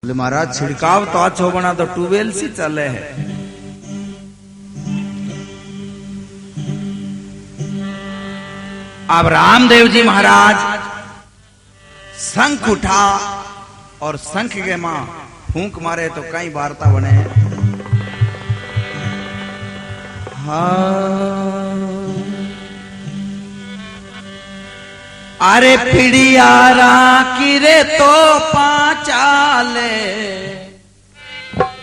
बोले महाराज छिड़काव तो अच्छो बना तो ट्यूबवेल से चले है। अब रामदेव जी महाराज शंख उठा और शंख के मां फूंक मारे तो कई वार्ता बने। अरे पिड़ियारा किरे तो पाचाले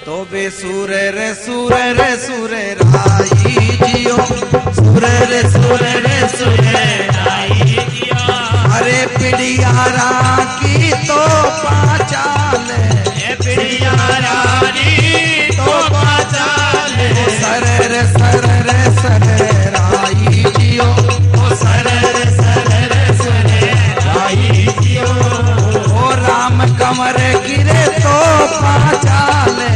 तो बे सूरे रे राई जियो सूरे रे राई जियो। अरे पिड़ियारा की तो पाचाले पिड़ियारा की तो पाचाले सरे रे राई जियो सरे ओ राम कमर गिरे तो पाचाले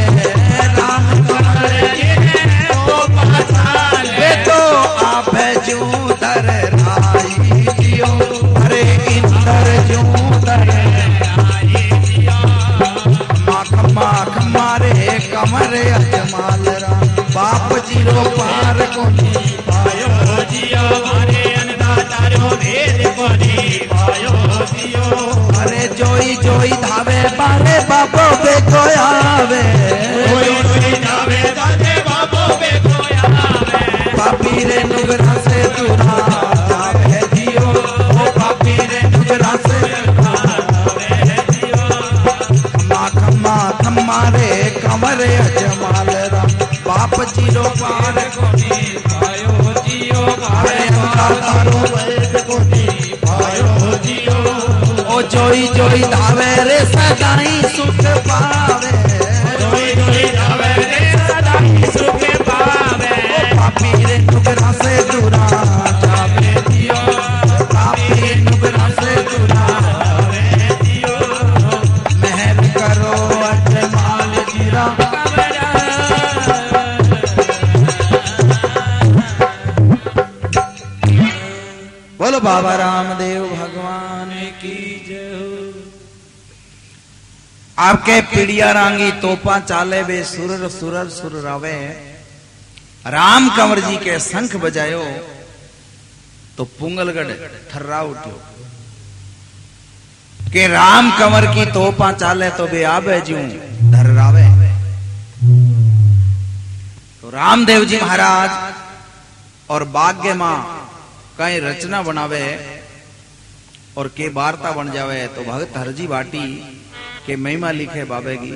राम कमर गिरे तो पाचाले तो आप जूदर राई जियो अरे इंदर जूदर राई जियो। माख मारे कमर अजमाल राम बाप जीरो पार को पायो जियो मारे अन्नदातारो भेद को पायो जियो। अरे जोई धावे बारे बाबो बे कोयावे जोई धावे दादे बाबो बे कोयावे पापी रे नुगरा से दूरा जावे जियो ओ पापी रे नुगरा से जावे जियो। माख मारे कमर अजमाल राम बाप जीरो पार को पायो जियो मारे अन्नदातारो भेद को पायो जियो। ओ जोई धावे रे सदाई सुख पावे जोई धावे रे सदाई सुख पावे ओ पापी रे नुगरा से दूरा जावे जियो पापी रे नुगरा से दूरा जावे जियो। मेहर करो अजमाल जीरा बोलो बाबा रामदेव भगवान की जय हो। आपके पिड़िया रांगी तोपा चाले बे सुर रावे राम कंवर जी के शंख बजायो तो पुंगलगढ़ थर्रा उठो के राम कंवर की तोपा चाले तो बे आबे ज्यूं धर्रावे। तो रामदेव जी महाराज और भाग्य मां कई रचना बनावे और के वार्ता बन जावे तो भगत हरजी बाटी के महिमा लिखे बाबे की।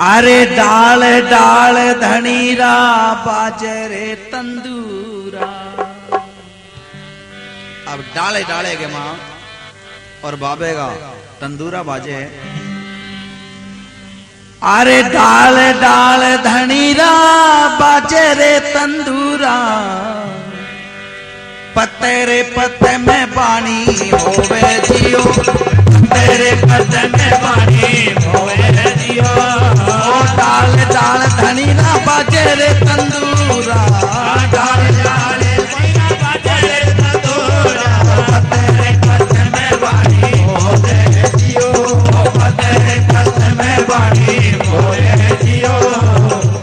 अरे डाल डाल धनीरा बाजे रे तंदूरा। अब डाले डाले के मां और बाबे का तंदूरा बाजे। अरे डाल डाल धनीरा बाजे रे तंदूरा पत्ते रे पत्ते में पानी होवे जियो तेरे पत्ते में पानी होवे जियो। ओ डाल डाल धनीरा बाजे रे तंदूरा डाल डाल धनीरा बाजे रे तंदूरा पत्ते रे पत्ते में पानी होवे जियो पत्ते रे पत्ते में पानी होवे जियो।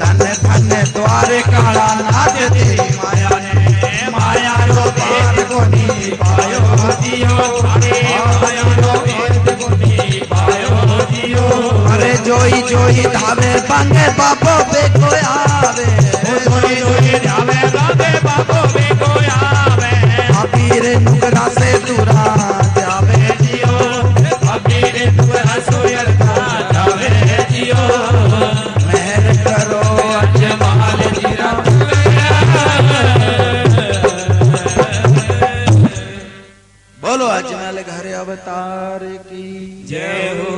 धन धन द्वारे काला नाच तेरी माया ने माया रो पार कोनी पायो जियो माया रो भेद कोनी पायो जियो। अरे जोई धावे बांगे बाबो बे कोयावे जोई धावे बाबे बाबो बे कोयावे पापी रे नुगरा से दूरा जावे जियो पापी रे नुगरा सोयर जावे जियो। मेहर करो अजमाल जीरा बोलो अजमल घर अवतार की जय हो।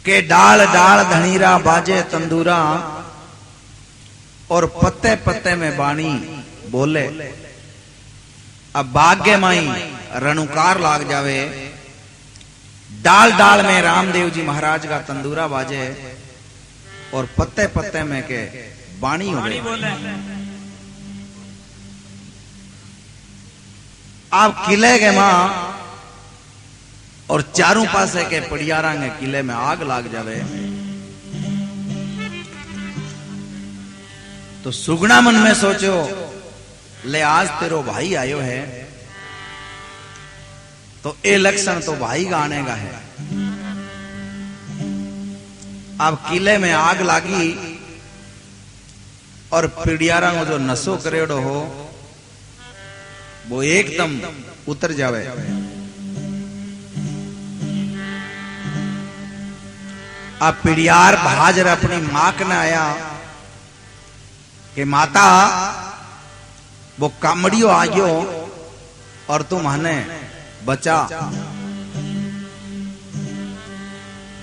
के डाल डाल धनीरा बाजे तंदूरा और पत्ते पत्ते में बाणी बोले। अब भाग्य माई रणुकार लाग जावे डाल डाल में रामदेव जी महाराज का तंदूरा बाजे और पत्ते पत्ते में के बाणी बोले। आप किले के मां और चारों पासे के पड़ियारा के किले में आग लाग जावे तो सुगना मन में सोचो ले आज तेरो भाई आयो है तो ए लक्षण तो भाई का आने का है। अब किले में आग लागी और पिड़ियारा को जो नशो करेड़ो हो वो एकदम उतर जावे। अब पिड़ियार भाजर अपनी मां ने आया कि माता वो कामड़ियो आ गयो और तुम हने बचा।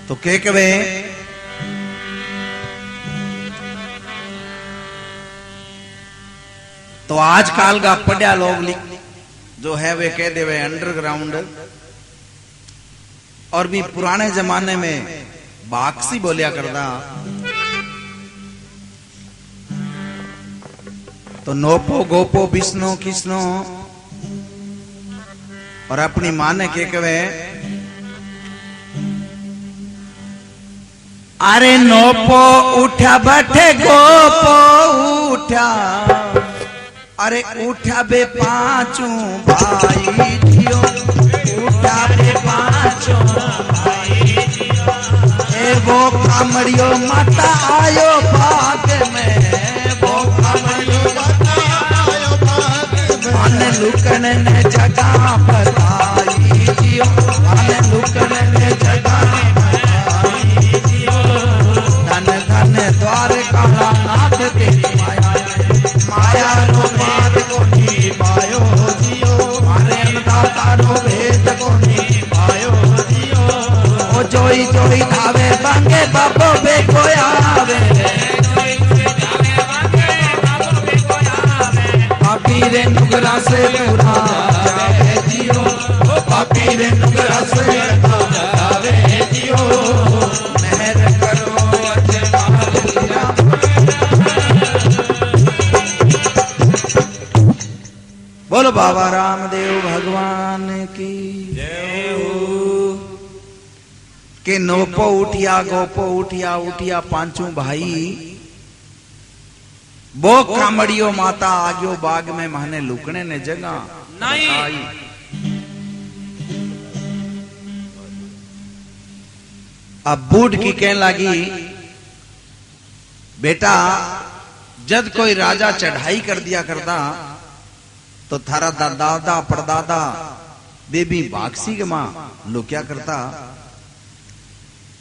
तो के कहे तो आजकल का पढ़िया लोग जो है वे कह देवे अंडरग्राउंड और भी पुराने जमाने में बाक्सी बोलिया करता तो नोपो गोपो बिस्नो किस्नो और अपनी मां ने के कहे अरे नोपो उठा बैठे गोपो उठा अरे उठा बे पांचों भाई जियो उठा बे पांचों भाई जियो ए वो कामड़ियो माता आयो भाग में वो कामड़ियो माता आयो भाग में मन लुकन ने जगह बताई जियो मन लुकन ने जगह बताई जियो धन धन द्वार काला नाथ तेरी माया माया रो बात को नी पायो जियो मारे दाता रो भेद को नी पायो जियो ओ जोई जोई धावे बांगे बाबो बे कोयावे पापी रे नुगरा से पूरा जावे जियो ओ पापी रे नुगरा से जावे जियो मेहर करो अजमालिया। बोलो बाबा रामदेव भगवान की जय हो। के नोपो उठिया गोपो उठिया उठिया पांचों भाई वो कामड़ियो माता आग्यो बाग में माने लुकने ने जगह नहीं। अब बूढ़ की कहने लगी बेटा जब कोई राजा चढ़ाई कर दिया करता तो थारा दादा परदादा बेबी बाक्सी के मां लुक्या करता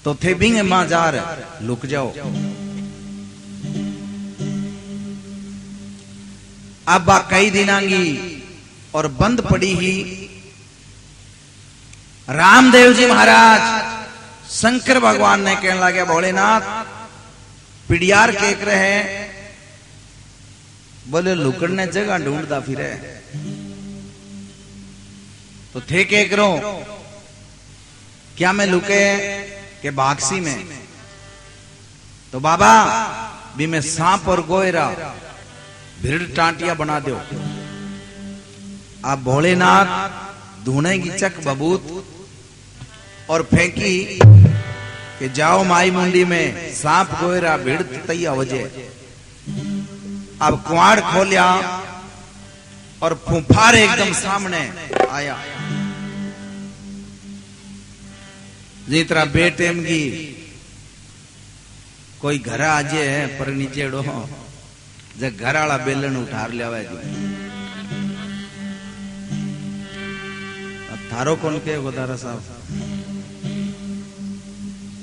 तो थे बिंग मां जार लुक जाओ। अब कई दिनांगी और बंद पड़ी ही रामदेव जी महाराज शंकर भगवान ने कहने लगे भोलेनाथ पिड़ियार केक रहे बोले लुकड़ने जगह ढूंढता फिरे तो थे के करो क्या मैं लुके के बाक्सी में तो बाबा भी मैं सांप और गोयरा भिड़ टांटिया बना दो। आप भोलेनाथ धुने की चक बबूत और फेंकी कि जाओ माई मुंडी में सांप गोयरा भिड़ तैया वजे। अब कुआड़ खोलिया और फुफार एकदम सामने आया जितना बेटेम की कोई घर आजे है पर नीचे डो जब घर वाला बेलन उठार लिया थारो कौन के गोदारा साहब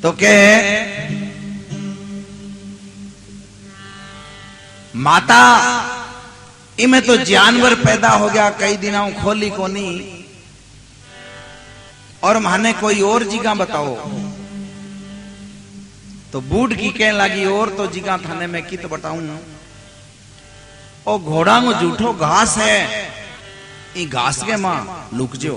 तो के माता इमें तो जानवर पैदा हो गया कई दिनों खोली कोनी और माने कोई और जिगा बताओ तो बूढ़ की कहने लगी और तो जिगा थाने में कित बताऊं ओ घोड़ा को जूठो घास है ई घास के मां लुक जो।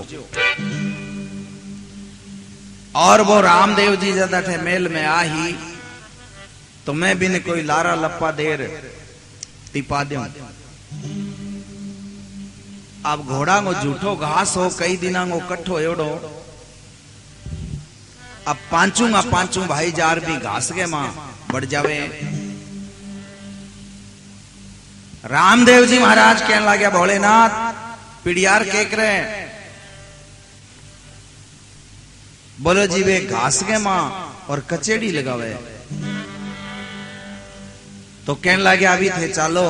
और वो रामदेव जी ज्यादा थे मेल में आ ही तो मैं भी ने कोई लारा लप्पा देर टिपा दे अब घोड़ा को झूठो घास हो कई दिना को कट्ठो एवडो अब पांचू भाई जार भी घास के मां बढ़ जावे। रामदेव जी महाराज कहने लगे भोलेनाथ पिड़ियार के करे बोलो जी वे घास के मां और कचेड़ी लगावे। तो कहने लगे अभी थे चालो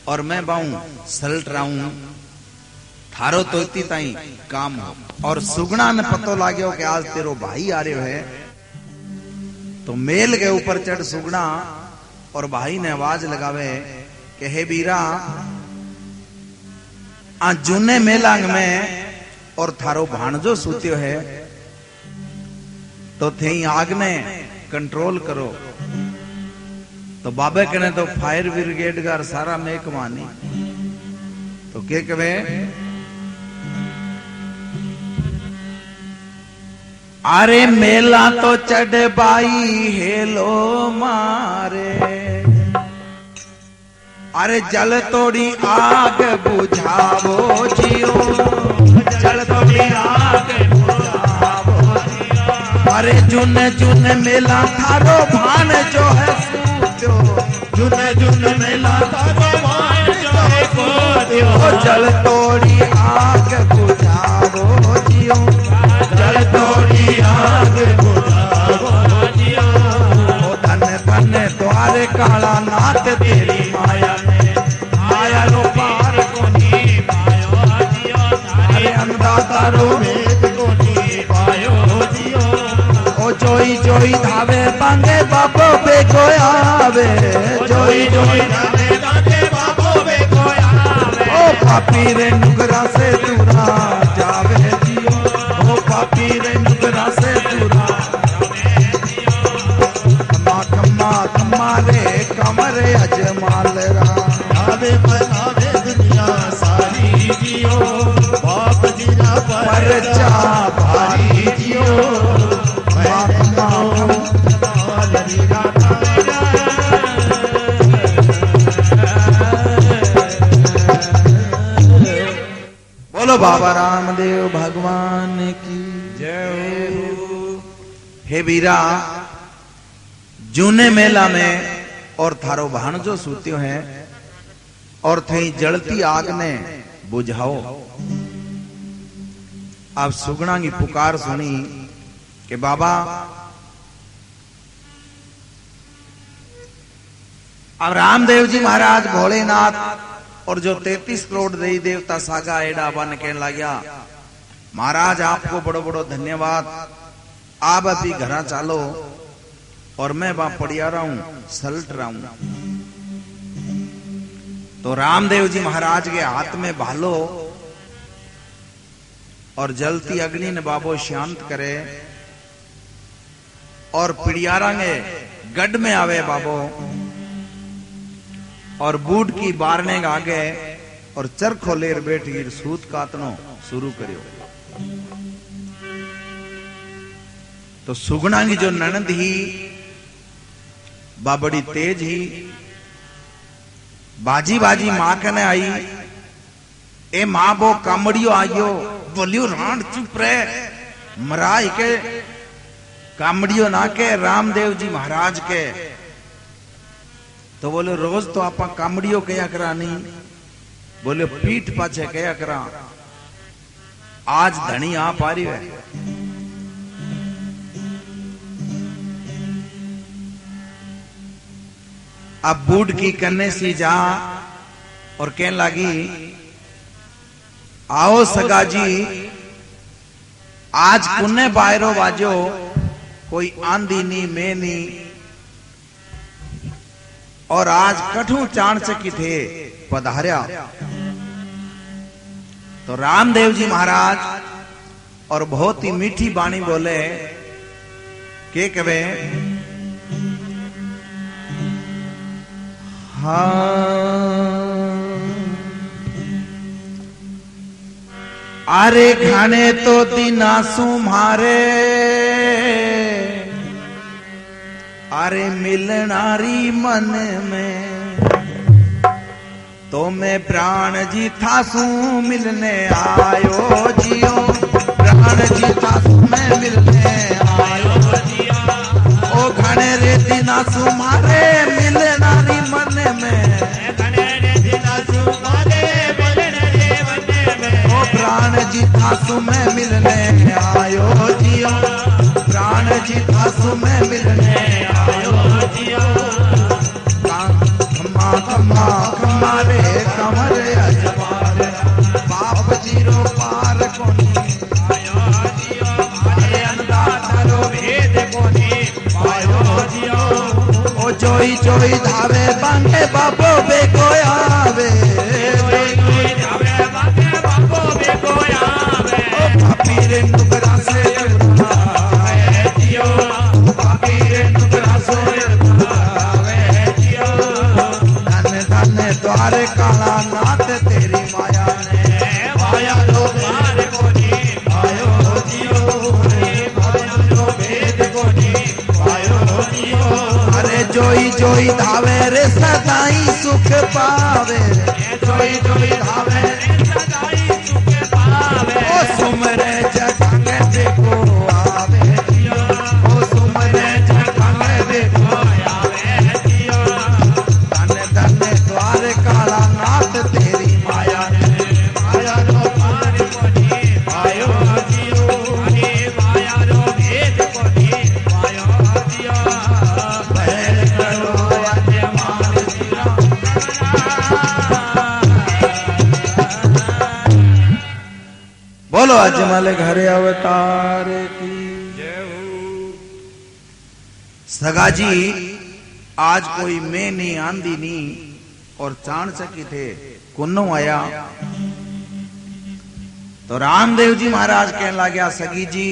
और मैं बाऊं सलट रहा हूं थारो तो इतनी ताई काम हो। और सुगना ने पतो लागो कि आज तेरो भाई आ रहे है। तो मेल के ऊपर चढ़ सुगना और भाई ने आवाज लगावे कि हे बीरा आ जूने मेलांग में और थारो भाणजो सूत्यो है तो थे आग ने कंट्रोल करो। तो बाबे कहने तो फायर ब्रिगेड का सारा मेकमानी तो के कहे अरे मेला तो चढ़ बाई हेलो मारे अरे जल तोड़ी आग बुझावो जियो जल तोड़ी आग बुझावो जियो। अरे जुन जुन मेला थारो भान जो है सूत्यो जुन जुन मेला थारो भान जो है सूत्यो जल तोड़ी आग बुझावो जियो जल तोड़ी आग बुझावो जियो। धन धन द्वारे काला नाथ तेरी माया ने माया रो पार कोनी पायो जियो अरे अंधा तारो वेद कोनी पायो जियो। ओ जोई जोई धावे बांगे बाबो बेको आवे जोई जोई धावे बांगे बाबो बेको आवे। ओ पापी रे नुगरा से दूरा जावे जियो ओ पापी रे नुगरा से दूरा रे कमरे अजमाल रावे बनावे दुनिया सारी जियो बाप जी ना परचा भारी जियो। बोलो बाबा रामदेव भगवान की जय। हे बीरा जूने मेला में और थारो भाणजो सूत्यो है और थई जलती आग ने बुझाओ। अब सुगना की पुकार सुनी कि बाबा अब रामदेव जी महाराज भोलेनाथ और जो 33 करोड़ देवी देवता सागा एडा बन कहने लग्या महाराज आपको बड़ो बड़ो धन्यवाद आप अभी घरा चालो और मैं वहां पड़िया रहा हूं सलट रहा हूं। तो रामदेव जी महाराज के हाथ में भालो और जलती अग्नि ने बाबो शांत करे और पिड़ियारा ने गढ़ में आवे बाबो और बूढ़ की बारने आगे और चरखो लेर बैठी सूत कातनो शुरू करियो। तो सुगना की जो ननद ही बा बड़ी तेज ही बाजी बाजी मां कने आई ए मां बो कामड़ियो आयो बोलियो राण चुप रहे मराई के कामड़ियो ना के रामदेव जी महाराज के। तो बोले रोज तो आपा कामड़ियो कया करा नहीं बोले पीठ पाछे कया करा आज धनी आप आ रही है। अब बूढ़ की कन्ने सी जा और कहने लगी आओ सगा जी आज कुन्ने बायरो बाजो कोई आंधी नी में नी और आज कठू चाणचकी थे पधार्या। तो रामदेव जी महाराज और बहुत ही मीठी बाणी बोले के कवे अरे खाने तो दिनासू मारे अरे मिलनारी मन में तो मैं प्राण जी थासू मिलने आयो जियो, प्राण जी थासू मैं मिलने आयो जियो। ओ घने रे दिना सुमारे मिलनारी मन में, घने रे दिना सुमारे मिलने रे मन में। ओ प्राण जी थासू मैं मिलने आयो जियो, प्राण जी थासू मैं मिलने आयो जियो। खम्मा खम्मा खम्मा रे कमर अजमार, बाप जीरो पार कोनी आयो जियो। मारे अन्नदाता रो भेद कोनी आयो जियो। ओ जोई जोई धावे बांगे बाबो बेको आवे, जोई जोई धावे बांगे बाबो बेको आवे। ओ पापी रे नुकरा से आवे जियो, पापी रे नुकरा से आवे जियो। धन धन द्वार काला नाथ तेरी माया ने, माया रो द्वार कोनी आयो जियो। माया रो भेद कोनी आयो जियो। अरे जोई जोई धावे रे सदाई सुख पावे, जोई जोई धावे रे सदाई सुख पावे। ओ सुमरे जगंगे देखो आवे जियो, ओ सुमरे जगंगे देखो आवे जियो। धन धन द्वार काला नाथ तेरी माया ने, माया रो द्वार कोनी आयो जियो। माया रो भेद कोनी आयो जियो। बैल करो अजमान जियो। बोलो अजमल घरे अवतार की जय हो। सगा जी आज कोई मैं नहीं आंधी नहीं और चाण चकी थे कुन्नो आया तो रामदेव जी महाराज कहने लगा सगी जी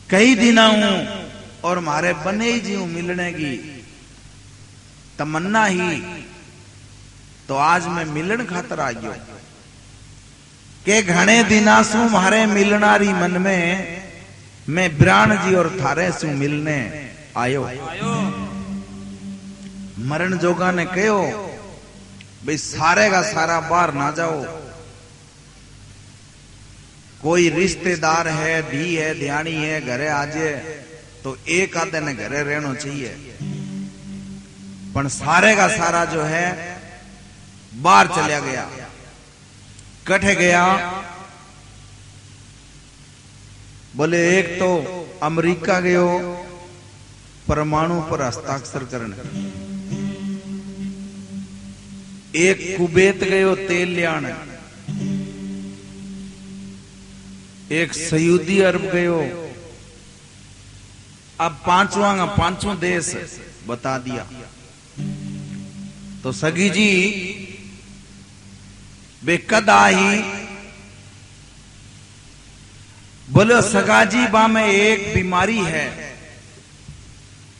कई दिन हूं और मारे बने जी हूं मिलने की तमन्ना ही, तो आज मैं मिलन खातर आ गयो के घणे दिना सु मारे मिलनारी मन में मैं ब्राण जी और थारे सु मिलने आयो। मरण जोगा ने कहो भाई सारे का सारा बाहर ना जाओ, कोई रिश्तेदार है, धी है, ध्यानी है, घरे आजे तो एक आधे ने घरे रहना चाहिए, पर सारे का सारा जो है बाहर चला गया। कठे गया बोले एक तो अमेरिका गयो परमाणु पर हस्ताक्षर करने, एक कुवैत गयो तेल लियाने, एक सऊदी अरब गयो। अब पांचों देश बता दिया। तो सगी जी बेकद आई बोलो सगा जी बा में एक बीमारी है,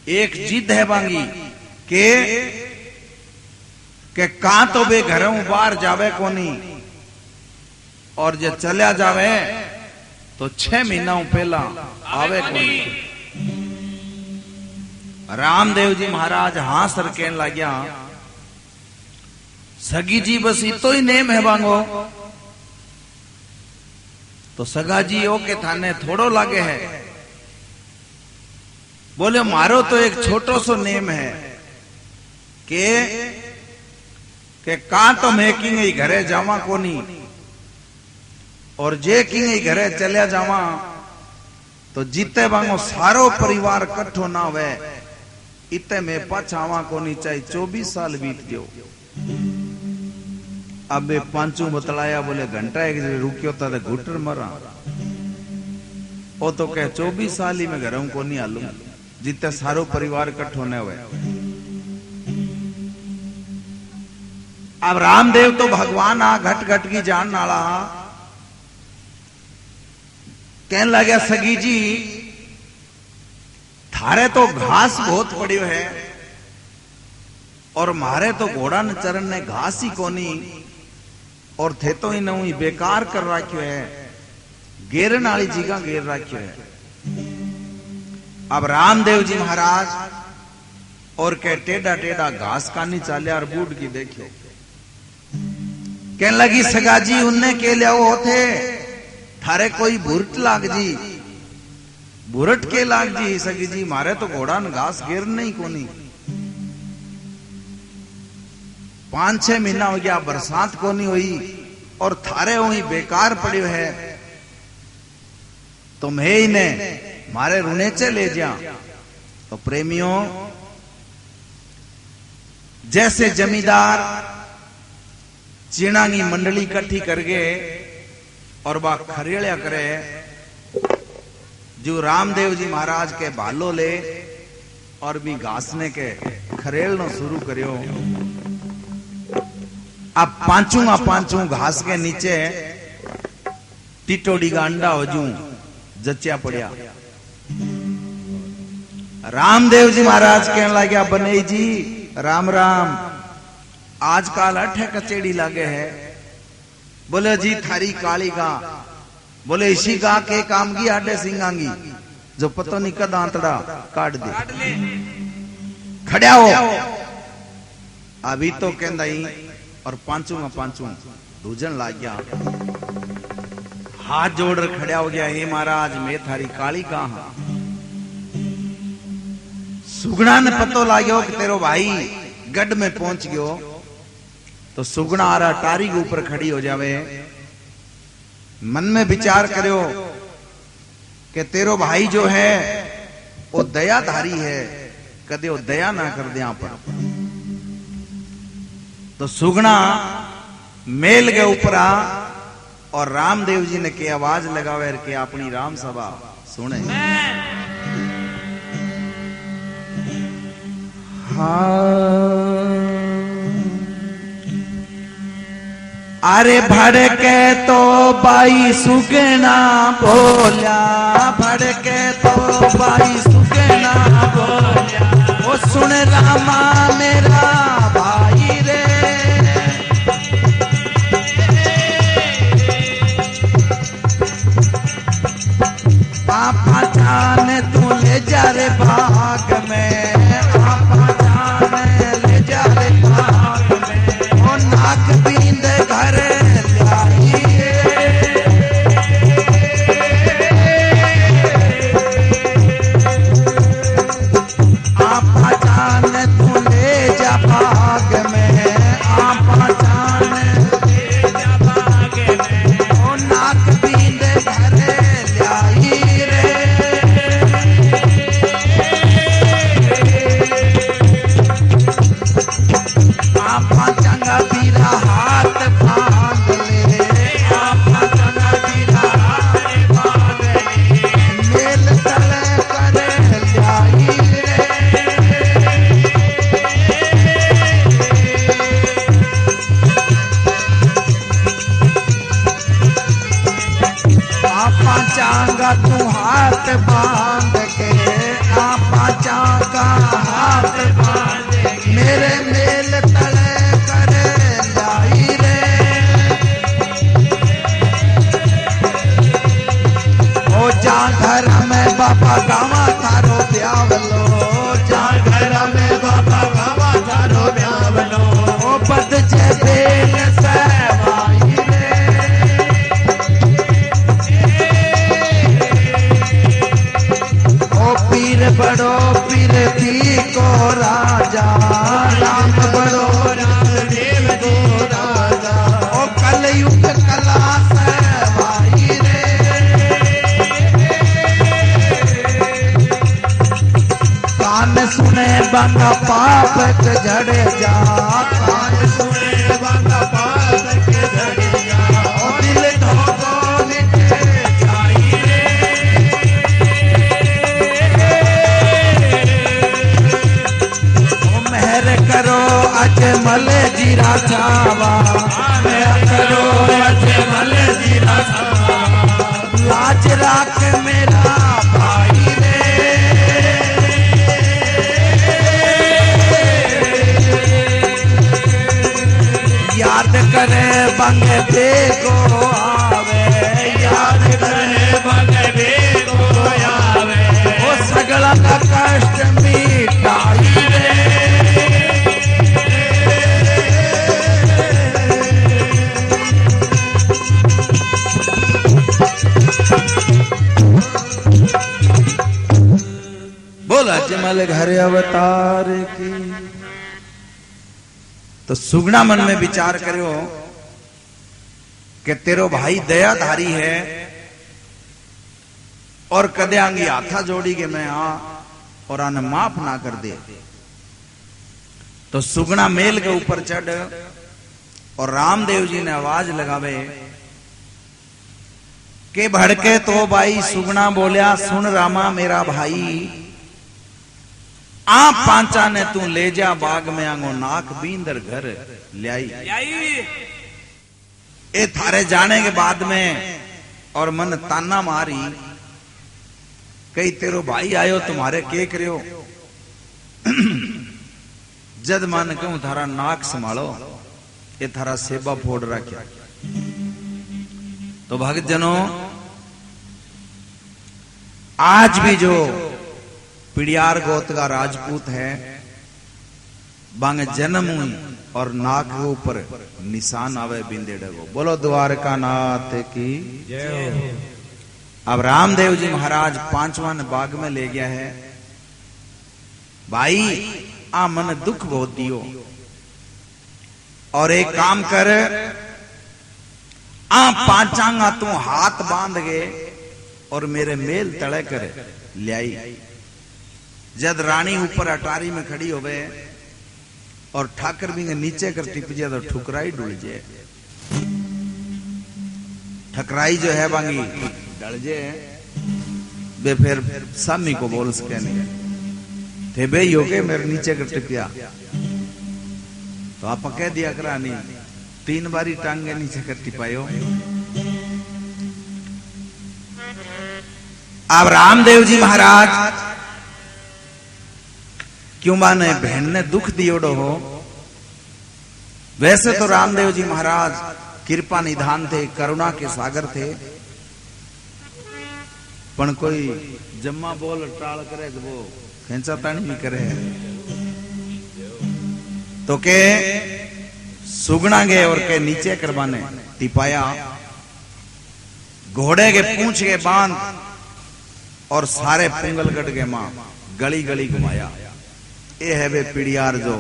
एक जिद है बांगी के का तो बे घरों बाहर जावे कोनी और जे चलिया जावे तो 6 महीना पहला आवे कोनी। रामदेव जी महाराज हाँ सर कहने लग्या सगी जी बस इतो ही नेम है बांगो। तो सगा जी ओ के थाने थोड़ो लागे है, बोले मारो तो एक छोटो सो नेम है के का तो मैं किंग घरे जावा कोनी और जे किंग घरे चलिया जावा तो जीते बांगो सारो परिवार कट्ठो ना वे इते में पाछावा कोनी चाहे 24 साल बीत गयो। अब पांचों बतलाया बोले घंटा एक रुकियो था घुटर मरा। ओ तो कह 24 साल ही मैं घरों को नहीं आलू जितने सारो परिवार कट्ठो न हुए। अब रामदेव तो भगवान आ घट घट की जान नाला कहने लगा सगी जी थारे तो घास बहुत पड़ियो है और मारे तो घोड़ा न चरण ने घास ही कोनी और थे तो ही नई बेकार कर रखियो है, घेरन वाली जगह घेर रखियो है। अब रामदेव जी महाराज और के टेढ़ा टेढ़ा घास कानी चाले और बूढ़ की देखियो कहने लगी सगा जी उनने के लिया वो थे थारे कोई बुरट लाग जी, बुरट के लाग जी। सगी जी मारे तो घोड़ा न घास गिर नहीं कोनी, 5-6 महीना हो गया बरसात कोनी हुई और थारे वही बेकार पड़े है, तो मैं ही ने मारे रुनेचे ले जा। तो प्रेमियों जैसे जमींदार चीणांगी मंडली इकट्ठी कर गए और बा खरेड़िया करे, जो रामदेव जी महाराज के भालो ले और भी घासने के खरेड़नो शुरू करियो। अब पांचू घास के नीचे टिटोड़ी का अंडा होजू जच्चा पड़िया। रामदेव जी महाराज कहने लगे बने जी राम राम, आजकल अठे कचेड़ी लागे है। बोले जी थारी काली गा, बोले इसी गा के काम की आडे सिंगांगी जो पतो नहीं कद आंतड़ा काट दे, खड़ा हो। अभी तो कहंदा ही और पांचू दूजन लाग गया, हाथ जोड़ खड़ा हो गया, हे महाराज मैं थारी काली कहा। सुगना ने पतो लाग्यो कि तेरो भाई गढ़ में पहुंच गयो, तो सुगना आ रहा टारी के ऊपर खड़ी हो जावे, मन में विचार करो कि तेरो भाई जो है वो दयाधारी है, कदे वो दया ना कर दे पर। तो सुगना मेल के ऊपर आ और रामदेव जी ने के आवाज लगावे के अपनी राम सभा सुने। अरे भड़के तो बाई सुगना बोलिया, भड़के तो बाई सुगना बोलिया, वो सुन रामा मेरा भाई रे। पापा जाने तू ले जा रे भाग में, पापा जाने ले जा रे भाग में, ओ नाक बींद घर लाई। पापा जाने तू ले जा भाग में, पापा जाने ले जा भाग में, ओ नाक बींद घर लाई। चांगा तू हाथ बांध के, आपा चांगा हाथ बांध के, मेरे मेल तले करे लाई रे। ओ जा घर में बाबा गावा थारो ब्यावलो, जा घर में बाबा गावा थारो ब्यावलो, ओ बद जे बेल सहवाई रे। पीर बड़ो पीर थी को राजा, राम बड़ो रामदेव को राजा, ओ कलयुग कला सहवाई रे। कान सुने बंगा पाप के झड़े जा, कान सुने बंगा पाप के झड़े जा, ओ दिल धोखो मिटे जाई रे। करो अजमल जीरा छावा, करो अजमल जीरा छावा, लाज राख मेरा भाई रे। याद करे बंग देखो आवे, याद करे बंग देखो आवे, वो सगला का कष्ट मिटाई रे। निर्मल घर अवतार की। तो सुगना मन में विचार करो कि तेरो भाई दयाधारी है और कदे आंगी हाथा जोड़ी के मैं आ और आने माफ ना कर दे। तो सुगना मेल के ऊपर चढ़ और रामदेव जी ने आवाज लगावे के भड़के तो भाई सुगना बोलिया सुन रामा मेरा भाई आ पांचा ने तू ले जा बाग में आंगो नाक बींदर घर ले आई। ए थारे जाने के बाद में और मन ताना मारी कई तेरो भाई आयो तुम्हारे के करियो जद मन कहूं थारा नाक संभालो ये थारा सेबा फोड़ रखा। तो भक्त जनों आज भी जो पिड़ियार गोत का राजपूत है बांगे जन्म हुई और नाक के ऊपर निशान आवे बिंदे डगो। बोलो द्वारका नाथ की जय। अब रामदेव जी महाराज 5वां बाग में ले गया है। भाई आ मन दुख बहुत दियो और एक काम कर आ पांचांगा तू हाथ बांध गए और मेरे मेल तड़े कर ले आई। जद रानी ऊपर अटारी में खड़ी हो गए और ठाकर भी नीचे कर टिप जाए तो ठुकराई डुल जाए। ठकराई जो है बांगी डल जाए बे फिर सामी को बोल सके नहीं थे बे योगे मेरे नीचे कर टिपिया तो आप कह दिया करा नहीं 3 बारी टांगे नीचे कर टिपायो। अब रामदेव जी महाराज क्यों माने बहन ने दुख दियोड़ो हो। वैसे तो रामदेव जी महाराज कृपा निधान थे करुणा के सागर थे पण कोई जम्मा बोल टाल करे तो वो खेचा तानी भी करे तो के सुगना गए और के नीचे करवाने टिपाया घोड़े के पूंछ के बांध और सारे पुंगलगढ़ के मां गली गली घुमाया। ये है वे पिड़ियार जो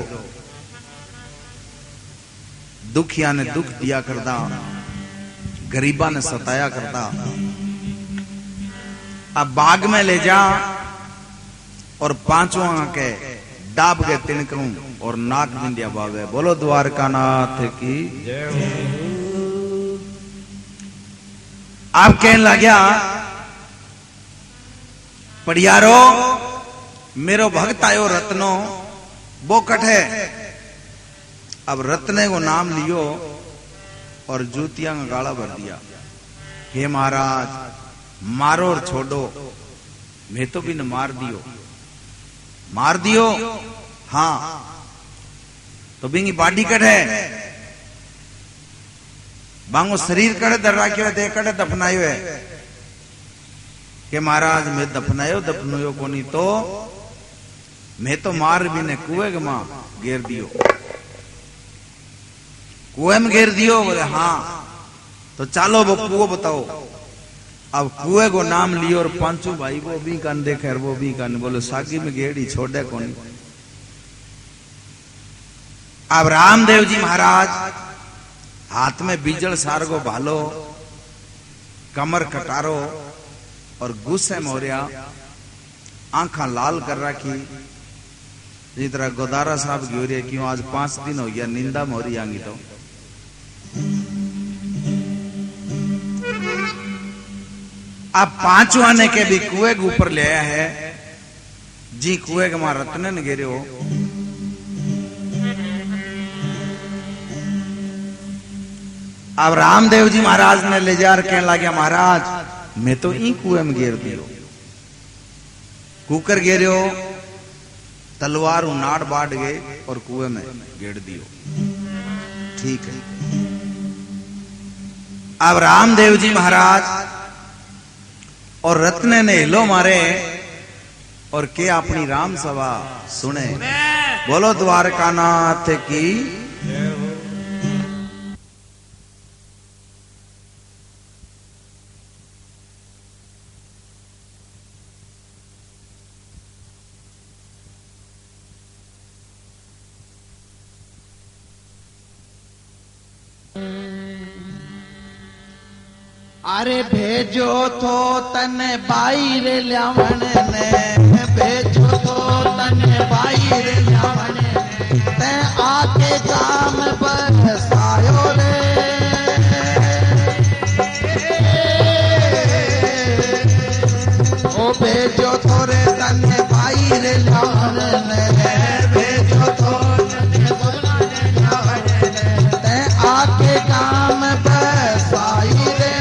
दुखिया ने दुख दिया करता गरीबा ने सताया करता। अब बाग में ले जा और 5वां के डाब के तिनकूं और नाक बिंदिया बावे। बोलो द्वारका नाथ की जय। आप कहने लग्या पड़ियारो मेरो भक्त आयो रत्नो वो कट है। अब रत्ने को नाम लियो और जूतियां का गाला भर दिया। हे महाराज मारो और छोड़ो मैं तो भी न मार दियो हाँ तो बिंगी बाडी कट है बांगो शरीर कड़े दर राख्यो दे कड़े दफनायो है कि महाराज मैं दफनायो कोनी तो मैं तो मार भी ने कुएं के मां घेर दियो। कुएं में घेर दियो बोले हाँ तो चालो वो कुओं बताओ। अब कुएं को नाम लियो और 5 भाई वो भी कान देखे वो भी कान बोले सागी में घेड़ी छोड़े कोनी। अब रामदेव जी महाराज हाथ में बीजल सार को भालो कमर कटारो और गुस्से मोरिया आंखा लाल कर रखी जिस तरह गोदारा साहब की हो रही है क्यों आज 5 दिन हो गया निंदा मोरी आंगी तो। अब 5 आने के भी कुएं के ऊपर ले आया है जी कुएं के मां रत्न ने घेरे हो। अब रामदेव जी महाराज ने ले जा कहने लगे महाराज मैं तो ई कुएं में घेर दियो। कुकर घेरे हो तलवार नाड़ बाढ़ गए और कुएं में घेर दियो। ठीक है। अब रामदेव जी महाराज और रत्न ने हिलो मारे और के अपनी राम सभा सुने। बोलो द्वारका नाथ की। अरे भेजो तो तने बाईर ल्यावण ने, भेजो तो तने बाईर ल्यावण ने, ते आके काम बरसायो रे। ओ भेजो तो रे तने बाईर ल्यावण ने, भेजो तो तने बाईर ल्यावण ने, ते आके काम बरसाई रे।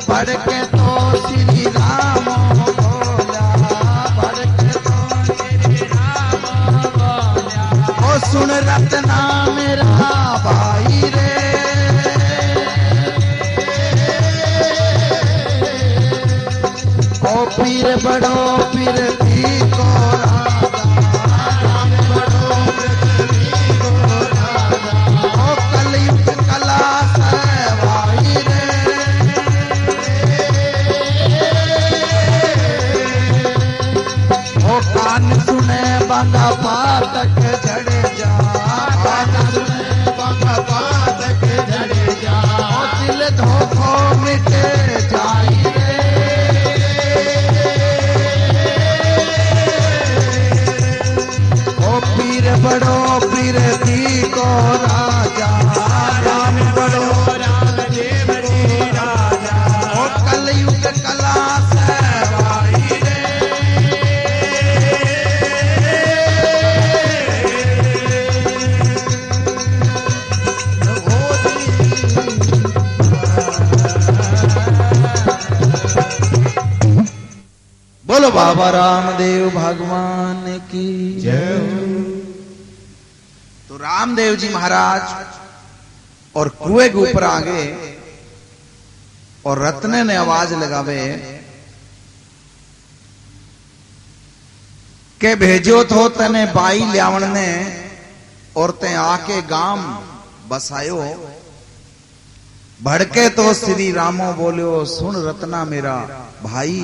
भड़के तो श्री राम बोला, भड़के तो श्री राम बोला, ओ सुन रतना मेरा भाई रे। ओ पीर बड़ो पीर थी को राजा, राम बड़ो पृथ्वी को राजा, ओ कलयुग कला सवाई रे। कान सुने बांगा पातक झड़े जा, कान सुने बांगा पातक झड़े जा, ओ दिल धोखो मिटे जाई रे। ओ पीर बड़ो पीर दी को राजा, राम बड़ो राम देव जी राजा, ओ कलयुग कला सवाई रे। बोलो बाबा रामदेव भगवान की जय। तो रामदेव जी महाराज और कुएं के ऊपर आ गए और रत्ने ने आवाज लगावे के भेजो तो तने बाई ल्यावण ने और ते आके गाम बसायो। भड़के तो श्री रामो बोलियो सुन रत्ना मेरा भाई,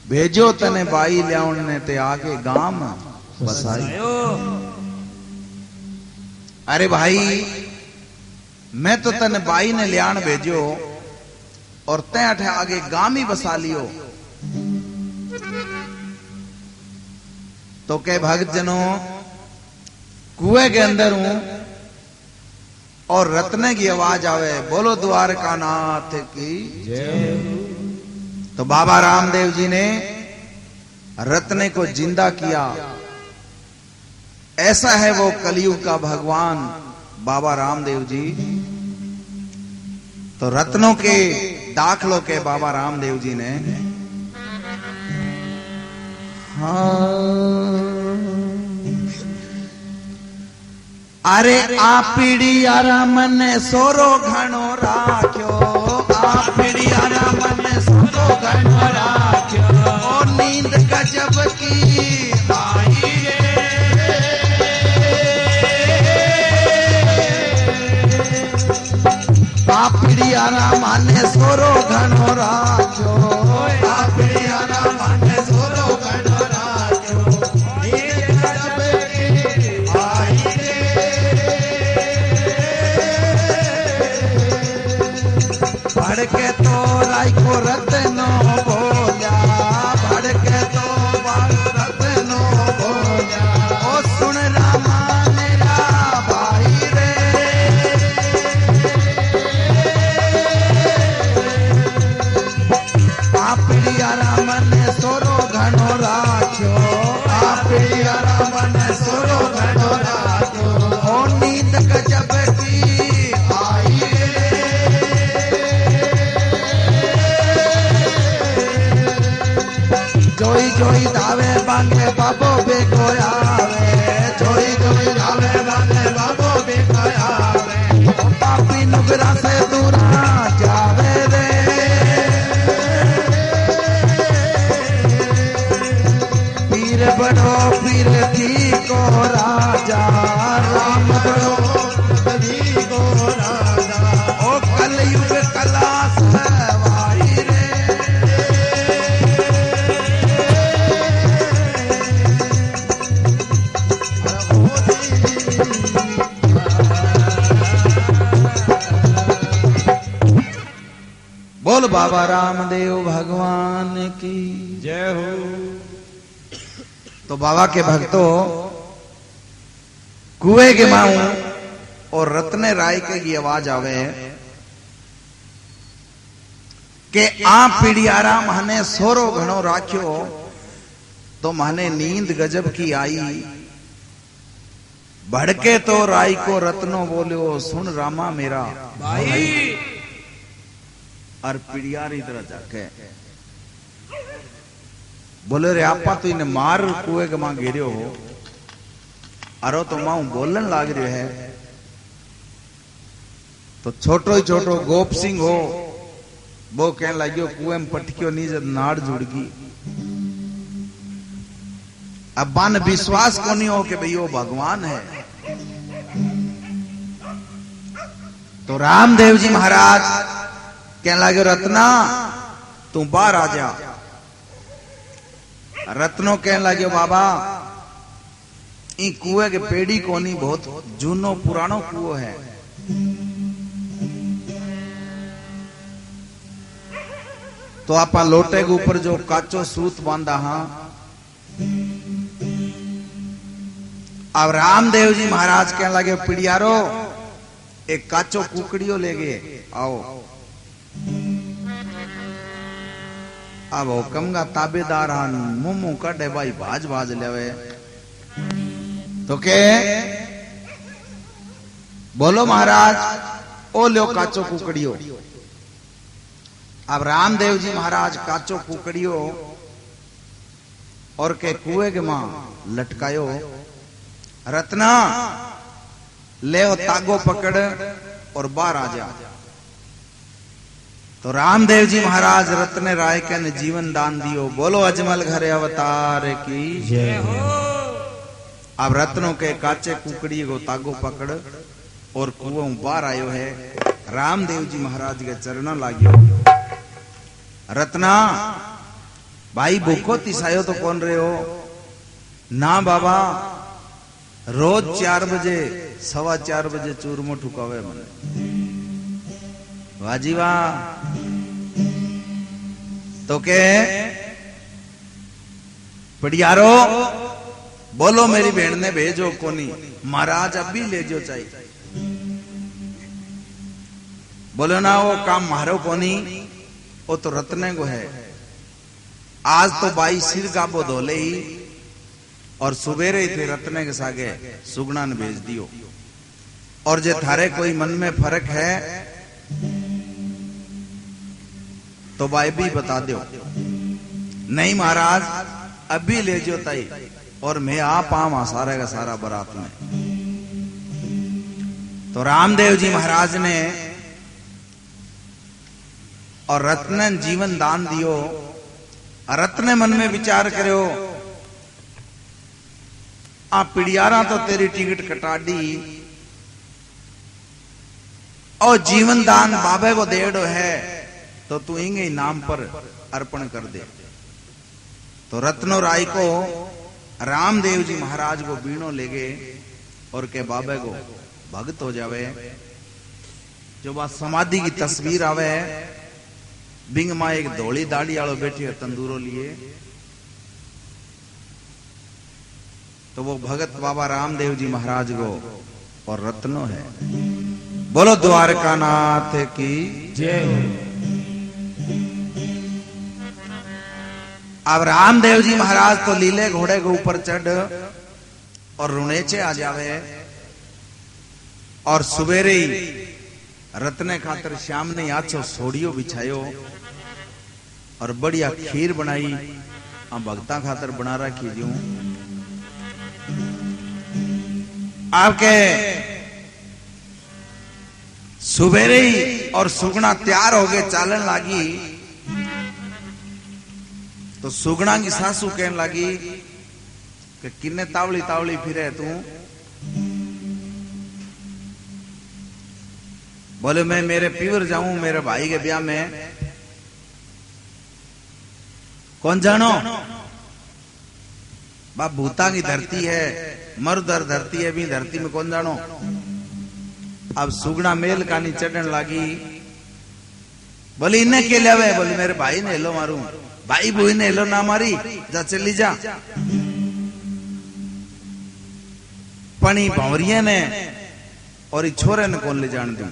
भेजो तने बाई ल्यावण ने ते आके गाम बसायो। अरे भाई मैं तो तने बाई ने ल्याण भेजो और ते अठे आगे गाम ही बसा लियो। तो के भक्त जनों कुएं के अंदर हूं और रत्ने की आवाज आवे, बोलो द्वारका नाथ की जय। तो बाबा रामदेव जी ने रत्ने को जिंदा किया। ऐसा है वो कलयुग का भगवान बाबा रामदेव जी। तो रत्नों के दाखलों के बाबा रामदेव जी ने अरे आ पीड़ियारा मन सोरो घणो राख्यो, आ पीड़ियारा मन सोरो घणो राख्यो, ओ नींद गजब की आई आ पीड़ियारा मन सोरो घणो राख्यो, आ पीड़ियारा मन सोरो घणो राख्यो, नींद गजब की आई भड़के तो राई को रत्नो बोला, भड़के तो रत्नो बोला, ओ सुन रामा मेरा भाई रे। आपड़ियारा मन सोरो घणो राख्यो, आपड़ियारा मन सोरो घणो राख्यो, ओ नींद गजब की आई रे। जोई जोई दावे बांगे बाबो बेको आवे, जोई जोई दावे बांगे बाबो बेको आवे, ओ पापी नुगरा से दूरा जावे रे। पीर बड़ो पीर थी को राजा, राम बड़ो पीर को राजा, ओ कलयुग कला सवाई रे। बाबा रामदेव भगवान की जय हो। तो बाबा के भक्तों, कुएं के माऊ और रत्ने राय के की आवाज आवे के आ पीड़ियारा माने सोरो घणो राख्यो तो माने नींद गजब की आई। भड़के तो राय को रत्नो बोलो सुन रामा मेरा भाई। और पीड़ियार इधर जाके बोले रे आपा तो इन्हें मार कुएं के मां गिरियो हो। अरे तो मां बोलन लाग रही है। तो छोटो ही छोटो गोप सिंह हो वो कहने लगियो कुएं में पटकियो नहीं जब नाड़ जुड़गी। अब बन विश्वास को नहीं हो कि भाई वो भगवान है। तो रामदेव जी महाराज कहने लगे रत्ना तू बाहर आ जा। रत्नो कहने लगे बाबा ई कुएं के पेड़ी कोनी बहुत जूनो पुरानो कुओं है। तो आपा लोटे के ऊपर जो काचो सूत बांधा हाँ। अब रामदेव जी महाराज कहने लगे पिड़ियारो एक काचो कुकड़ियो ले गए आओ। अब हुक्म का ताबेदार मुंह कटे भाई भाज भाज लेवे। तो के बोलो महाराज ओ लो काचो कुकड़ियो। अब रामदेव जी महाराज काचो कुकड़ियो और के कुएं के मां लटकायो। रत्ना ले तागो पकड़ और बाहर आ जा। तो रामदेव जी महाराज रत्न राय के ने जीवन दान दियो। बोलो अजमल घरे अवतार की जय हो। अब रत्नों के काचे कुकड़ी को तागो पकड़ और कुओं बाहर आयो है। रामदेव जी महाराज के चरणों लागियो। रत्ना भाई भूखो तिसायो तो कौन रहे हो ना बाबा रोज 4 बजे 4:15 बजे चूरमो ठुकावे मने वाजी वाह। तो के पड़ियारो बोलो मेरी बहन ने भेजो कोनी महाराज अभी ले जो चाहिए। बोलो ना वो काम मारो कोनी वो तो रत्ने को है। आज तो बाई सिर गाबो धोले ही और सुबेरे थे रत्ने के सागे सुगना ने भेज दियो। और जे थारे कोई मन में फर्क है तो भाई भी बता दो। नहीं महाराज अभी ले जो ताई और मैं आप आम सारा का सारा बारात में। तो रामदेव जी महाराज ने और रत्न जीवन दान दियो। रत्न मन में विचार करो आ पिड़ियारा तो तेरी टिकट कटा दी और जीवन दान बाबे को देड़ो है तो तू इंगे नाम पर अर्पण कर दे। तो रत्नो राय को रामदेव जी महाराज को बीणो ले गए और के बाबे को भक्त हो जावे। जो बात समाधि की तस्वीर आवे बिंग मां एक धोली दाढ़ी वालों बैठी है तंदूरो लिए। तो वो भगत बाबा रामदेव जी महाराज को और रत्नो है। बोलो द्वारका नाथ की जय हो। अब रामदेव जी महाराज तो लीले घोड़े के ऊपर चढ़ और रुणेचे आ जावे। और सुबेरे ही रत्ने खातर श्याम ने आछो सोड़ियो बिछायो और बढ़िया खीर बनाई भक्ता खातर बना रखी जो। आपके सुबेरे ही और सुगना तैयार हो गए चालन लागी। तो सुगना की सासू कहने लगी कि किन्ने तावली तावली फिरे तू। बोले मैं मेरे पीवर जाऊं मेरे भाई के ब्याह में। कौन जानो बाप भूता की धरती है मरुदर धरती है भी धरती में कौन जानो। अब सुगना मेल कानी चढ़न लागी। बोली इन्हें के लिया बोली मेरे भाई ने हेलो मारू भाई बुई ने हेलो ना मारी जा चली जा पनी भंवरिया ने और छोरे ने कौन ले जान दू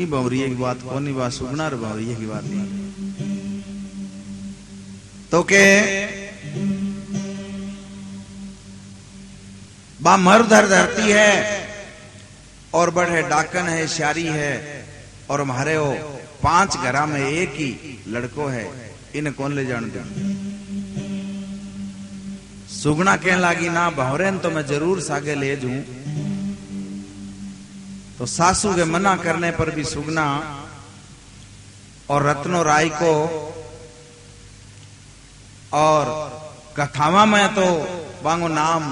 ई भंवरिया की बात कौन नहीं बात सुगना रे भंवरिया की बात नहीं तो के बा मरधर धरती है और बढ़े डाकन है शारी है और हमारे वो 5 घरा में एक ही लड़को है इन कौन ले जान दू सुगना कहने लगी ना भंवरेन तो मैं जरूर सागे ले जूं तो सासू के मना करने पर भी सुगना और रत्नो राय को और कथावा में तो बांगो नाम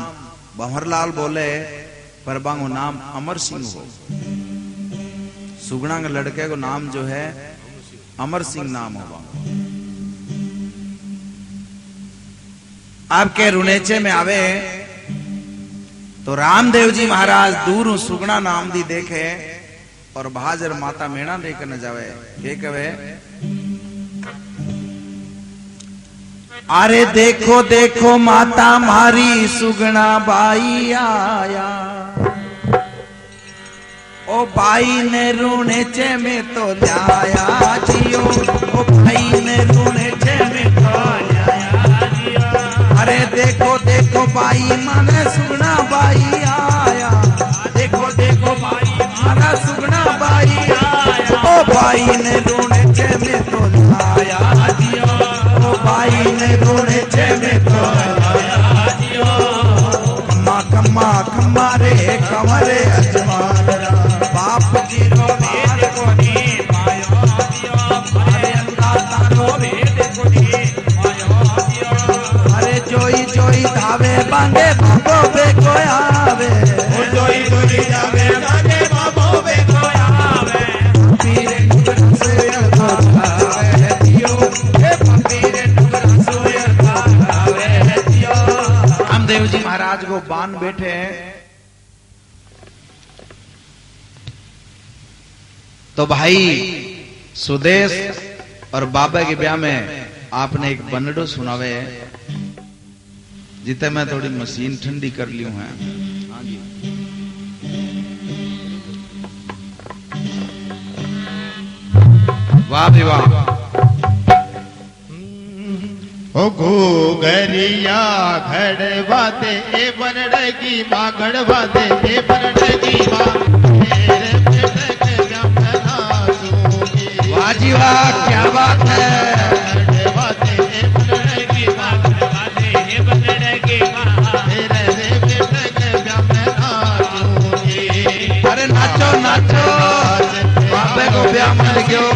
भंवरलाल बोले पर बांगो नाम अमर सिंह हो सुगना के लड़के को नाम जो है अमर सिंह नाम होगा आपके रुनेचे में आवे तो रामदेव जी महाराज दूर सुगना नाम दी देखे और बहाजर माता मेणा लेकर न जावे के कवे अरे देखो देखो माता मारी सुगना बाई आया ओ भाई ने रुनेचे में तो ल्याया जियो ओ भाई ने रुनेचे में तो ल्याया जियो अरे देखो देखो भाई माने सुगना बाई आया देखो देखो भाई माना सुगना बाई आया ओ भाई ने रुनेचे में तो ल्याया जियो ओ भाई ने रुनेचे में तो ल्याया जियो कम्मा कम्मा कम्मा रे कमरे अजमान बाप जी रो वेद कोनी मायो दियो अरे अंदाता रो वेद कोनी मायो दियो अरे जोई जोई धावे बांगे बाबो बे को आवे ओ जोई जोई धावे बांगे बाबो बे को आवे पीरे टुकड़ा से आवे दियो हे पीरे टुकड़ा से आवे दियो रामदेव जी महाराज को बान बैठे तो भाई सुदेश और बाबा के ब्याह में आपने एक बनडो सुनावे जिते मैं थोड़ी मशीन ठंडी कर ली हूं वाह भी वाह ओ घोगरिया घड़वा दे ए बनड़गी माँ घड़वा दे ए बनड़गी माँ मेरे बेटे के जमना सूगी वाह जी वाह क्या बात है घड़वा दे ए बनड़गी माँ घड़वा दे ए बनड़गी माँ मेरे बेटे के जमना सूगी अरे नाचो नाचो बाबे को ब्याह मिल गयो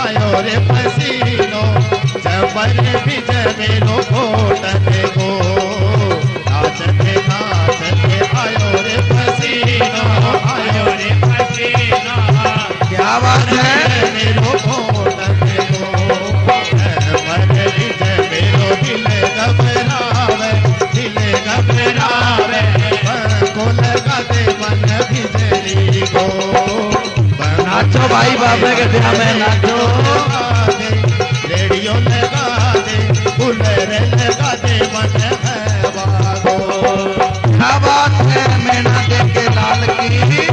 आयो रे पसीनो जबर विजय मेरो घोटने को नाचते नाचते आयो रे पसीनो क्या बात है मेरो घोटने को जबर विजय मेरो दिल घबरावे को लगा दे मन बिजली को नाचो भाई बाबे के ब्याह में नाचो रेडियो लगा दे कूलर लगा दे मन है बागो क्या बात है मैना देख के लाल की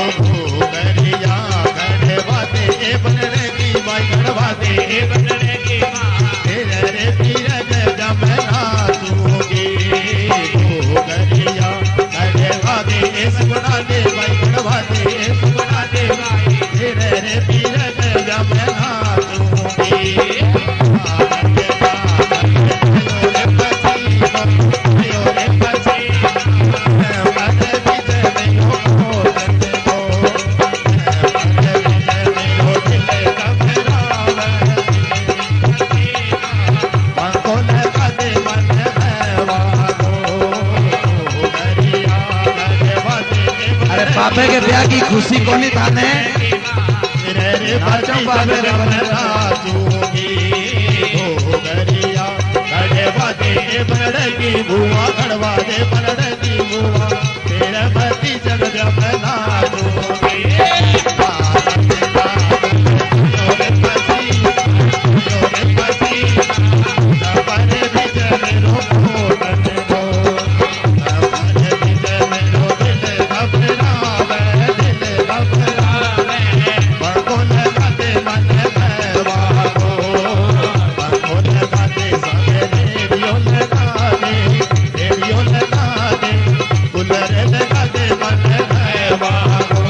घरिया घड़वा दे बनरे की बाई घड़वा दे बनरे की तेरे रे पीरग जमना सूगी घरिया घड़वा दे सुगना दे by घड़वा they Sugna they by तेरे रे पीरग जमना सूगी बाबे के ब्याह की खुशी को नहीं थाने नाचो बाबे गढ़वा दे बनड़ की बुआ गढ़वा दे बनड़ की बुआ तेरे मती जग जमना दूंगी जोरे पसी सपने बिच मेरो कोटन दो सपने बिच मेरो दिल घबरावे बकोल गाते मन वागो बकोल गाते संगे रेडियो लगा दे कूलर लगा दे मन वागो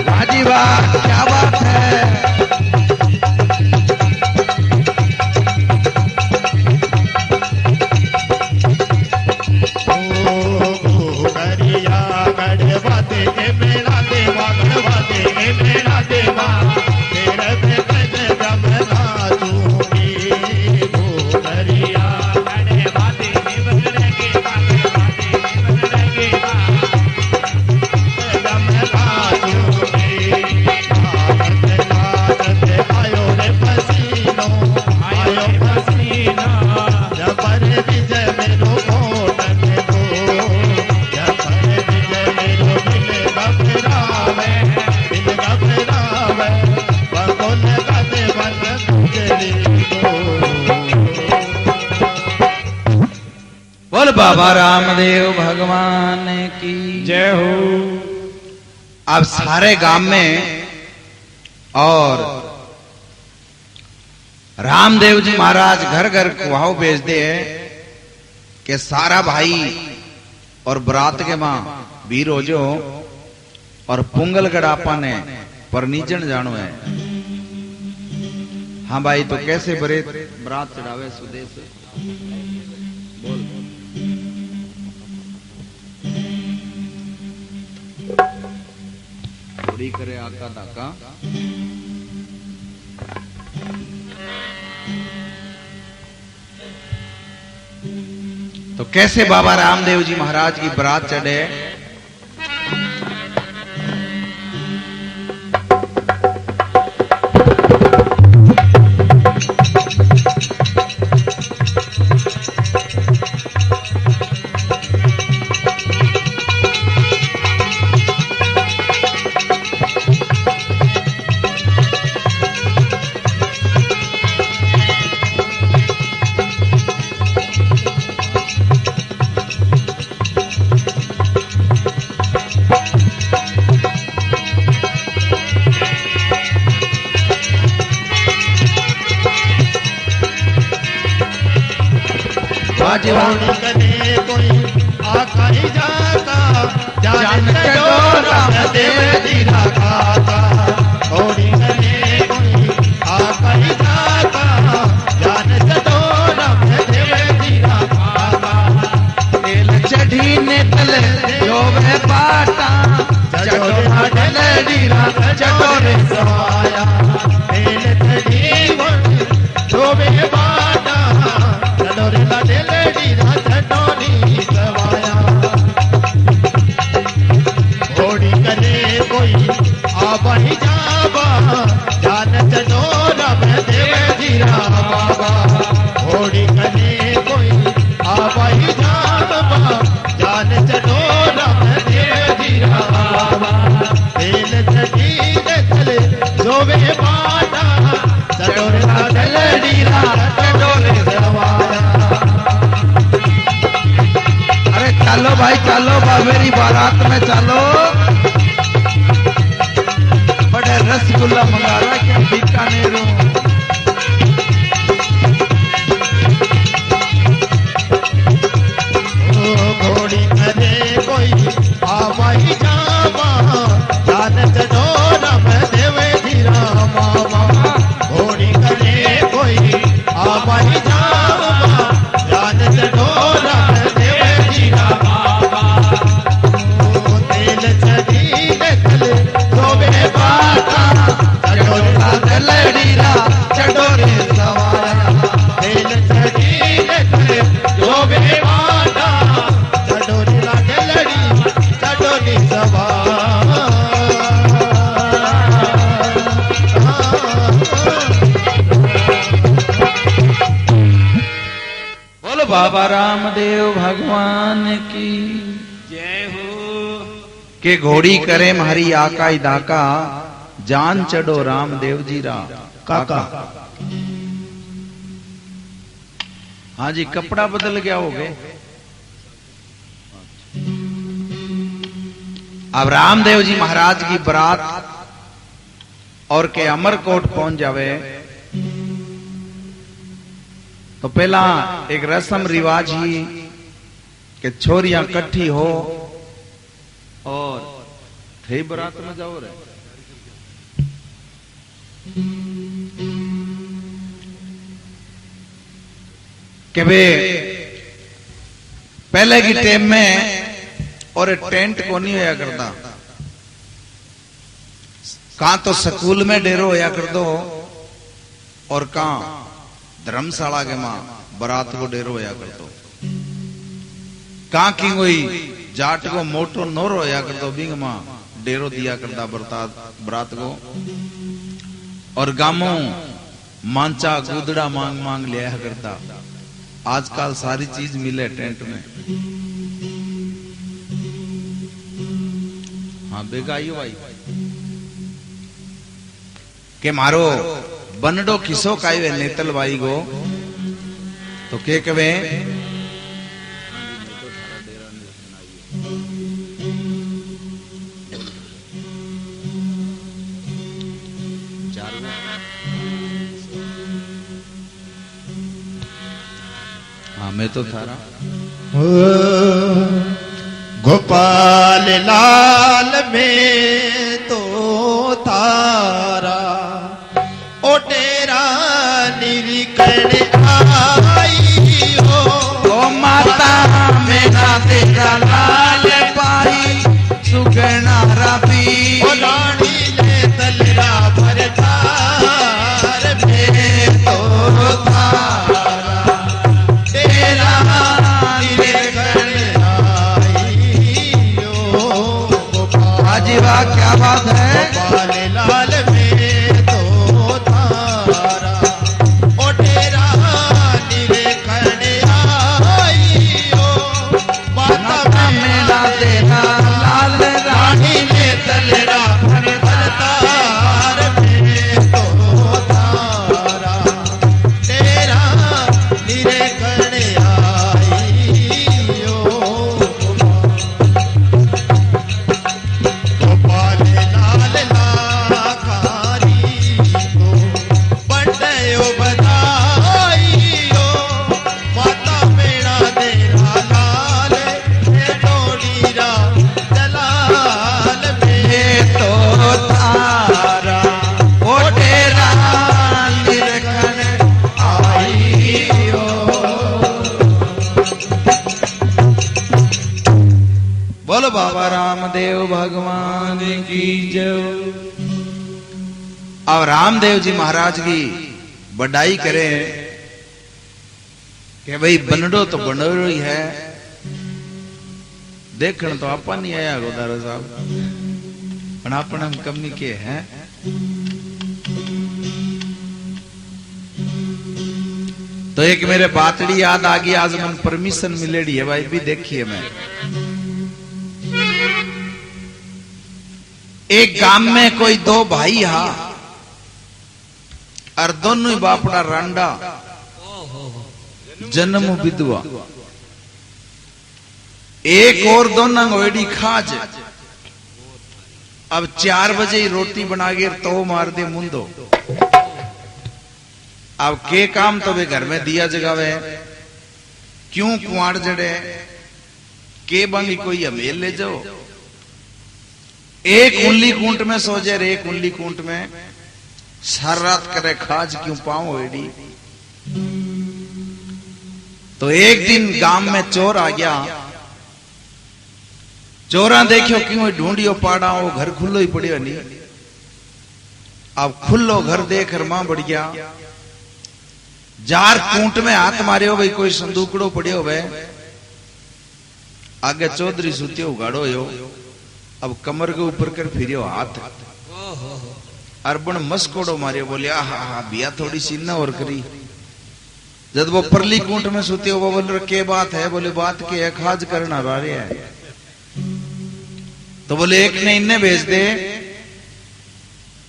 हाजी वाह क्या बात है। करिया गढ़वा दे मेरा देवा गढ़वा दे मेरा देवा तेरे बेटे जमना दूंगी करिया गढ़वा दे बनड़ की जमना दूंगी आयो रे पसीनो जबर विजय मेरो कोटन दो जबर विजय मेरो दिल घबरावे बकोल गाते मन गुजरी दो बोल बाबा रामदेव भगवान की जय हो। अब सारे गांव में और रामदेव जी महाराज घर घर कुहाव भेजते हैं कि सारा भाई और बरात के मां वीर हो जो और पुंगलगढ़ आपा ने परनीजन जानो है। हाँ भाई तो कैसे बरात चढ़ावे सुदेश बोल थोड़ी करे आका दाका तो कैसे बाबा रामदेव जी महाराज की बरात चढ़े। जोड़ी कने कोई आका ही जाता जान के डोरा देव जी खाता जोड़ी कने कोई आका ही जाता जान के डोरा देव जी खाता तेल चढ़ी ने तले जोवे पाटा चटोरा डलडीरा चटोरे सवाया तेल चढ़ी जोवे पाटा चटोरे डलडीरा चटोरी सवाया घोड़ी करे कोई आबाही जाबा जान चटोरा देव जीरा बाबा घोड़ी करे कोई आबाही जाबा जान चटोरा देव जीरा बाबा तेल चढ़ी चले जोवे पाटा चटोरे डलडीरा चटोरे सवाया। अरे चलो भाई चलो बाबेरी बारात में चलो। बड़े रसगुल्ला मंगा रहा क्या बीकानेरों। घोड़ी करे कोई आवाही जावा जान चटोरा देवे धीरा मामा घोड़ी करे कोई आवाही जावा जान चटोरा देवे धीरा मामा तेल चढ़ी चले जोवे बाटा चटोरा डलडीरा चटोरे सवाया तेल चढ़ी चले जोवे बाटा चटोरा बाबा रामदेव भगवान की जय हो। के घोड़ी करे हरी आकाई दाका जान चढ़ो रामदेव जी रा काका। हाँ जी, कपड़ा बदल गया हो गए। अब रामदेव जी महाराज की बारात और के अमरकोट पहुंच जावे तो पहला एक रस्म रिवाज ही कि छोरियां इकट्ठी हो और थे बारात में जाओ रे। कि वे पहले की टाइम में और टेंट को नहीं होया करता, कहां तो स्कूल में डेरो होया कर दो और कहां धर्मशाला के मां बारात को डेरो होया कर दो। कहां की कोई जाट को मोटो नोरो होया कर दो बिंग मां डेरो दिया करता बारात को। और गामों मांचा गुदड़ा मांग मांग लिया करता। आजकल सारी चीज मिले टेंट में। हाँ बेगाइयो भाई के मारो बनडो किसो कायो नेतल भाई गो तो के कवे हाँ मैं तो थारा गोपाल लाल में तो तारा ओ तेरा निरीक्षण आई हो। ओ माता मेरा तेरा लाल पाई सुगना रबी ओ रानी ने तलरा भरतार में तो तारा तेरा निरीक्षण जी वाह क्या बात है। गोपाल लाल में तो तारा ओ तेरा निरीक्षण आई हो। माता मेरा तेरा लाल रानी ने तलरा भरतार में तो तारा तेरा निरीक्षण आई हो। गोपाल लाल लाखारी तो बंडयो बधाई हो। माता मेरा तेरा लाल ये जोड़ीरा जलाल में तो तारा ओ तेरा निरखन आई हो। बोलो बाबा रामदेव भगवान की जय। अब रामदेव जी महाराज की बढ़ाई करें कि भाई बनडो तो बनडो ही है, देखने तो आपा नहीं आया गोदारा साहब पण अपन हम कमी के हैं। तो एक मेरे बातड़ी याद आ गई, आज मन परमिशन मिलेड़ी है भाई भी देखिए। मैं एक गांव में कोई दो भाई हा और दोनों ही बापड़ा रांडा जन्म विधवा। एक और दोनों गोड़ी खाज। अब 4 बजे ही रोटी बना के तो मार दे मुंदो। अब के काम तो वे घर में दिया जगावे क्यों कुआड़ जड़े के बंगी कोई अमेल ले जाओ। एक उंगली कूंट में सो जाए, एक उंगली कूंट में सार रात करे खाज क्यों पाऊं एडी। तो एक दिन गांव में चोर आ गया। चोरा देखियो क्यों ढूंढियो पाड़ा, वो घर खुल्लो ही पड़ियो नहीं। अब खुल्लो घर देख मां बढ़ गया। जार कूंट में हाथ मारियो भाई कोई संदूकड़ो पड़ियो वे। आगे चौधरी सुतियो उगाड़ो यो। अब कमर के ऊपर कर फिरियो हाथ। अरबन मस्कोड़ो मारियो, बोले आहा हा बिया थोड़ी सी न और करी। जब वो परली कूट में सोते हो वो बोल के बात है, बोले बात के है, खाज करना रहे है। तो बोले एक ने इन्हें भेज दे।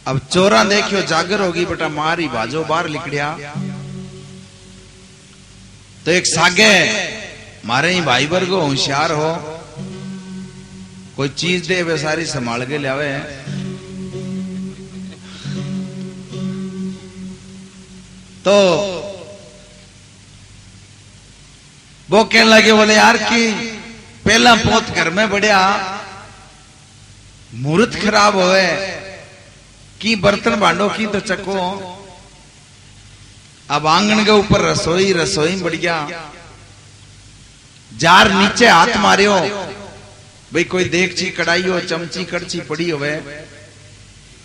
अब चोरा देखियो जागर होगी बेटा, मारी बाजो बाहर लिकड़िया। तो एक सागे मारे ही भाई वर्गो होशियार हो, कोई चीज दे वे सारी संभाल के लावे। तो वो कहने लगे, बोले यार कि पहला पोत घर में बढ़िया, मुहूर्त खराब होए कि बर्तन भांडो की तो चको। अब आंगन के ऊपर रसोई, रसोई बढ़िया, जार नीचे हाथ मारियो भाई, कोई देखची कढ़ाई हो, चमची कड़ची पड़ी होवे,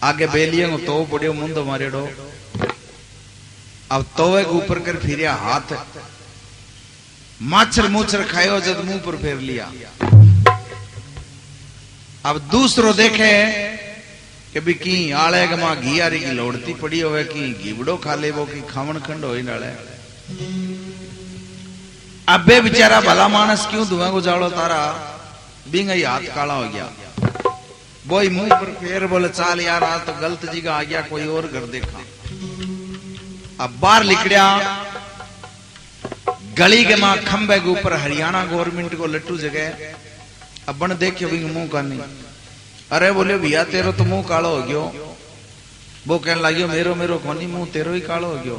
आगे बेलिए तो पड़ियो, मुंदो मारेड़ो। अब तोवे के ऊपर कर फिरिया हाथ, माछर मूछर खायो जब मुंह पर फेर लिया। अब दूसरो देखे कि भी की आले गमा घी आरी की लोड़ती पड़ी होवे, की घीबड़ो खा ले वो, की खावन खंड हो डाले। अबे बेचारा भला मानस क्यों धुआं को जाड़ो तारा, बिंगा हाथ काला हो गया। बोई मुंह पर फेर, बोले चाल यार आज तो गलत जगह आ गया, कोई और घर देखा। अब बाहर लिकड़िया, गली के मां खंबे के ऊपर हरियाणा गवर्नमेंट को लट्टू जगह। अब बन देखियो भी मुंह का नहीं। अरे बोले भैया तेरो तो मुंह कालो हो गयो। वो कहने लगियो मेरो मेरो कोनी मुंह तेरो ही कालो हो गयो।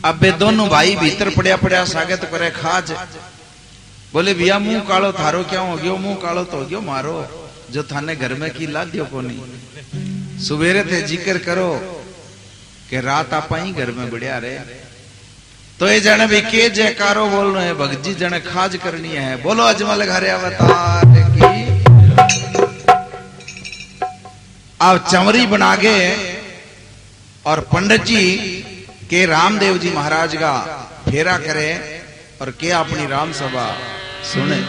अब बे दोनों भाई भीतर पड़िया पड़िया स्वागत करे खाज। बोले भैया मुंह कालो थारो क्या हो गयो? मुंह कालो तो हो गयो मारो, जो थाने घर में की ला दियो कोनी। सुबेरे थे जिक्र करो कि रात आपा ही घर में बढ़िया रे। तो ये जने भी के जयकारो बोलनो है, भगजी जने खाज करनी है। बोलो अजमल घरे अवतार की। अब चमरी बना गए और पंडित जी के रामदेव जी महाराज का फेरा करे और के अपनी राम सभा सुने।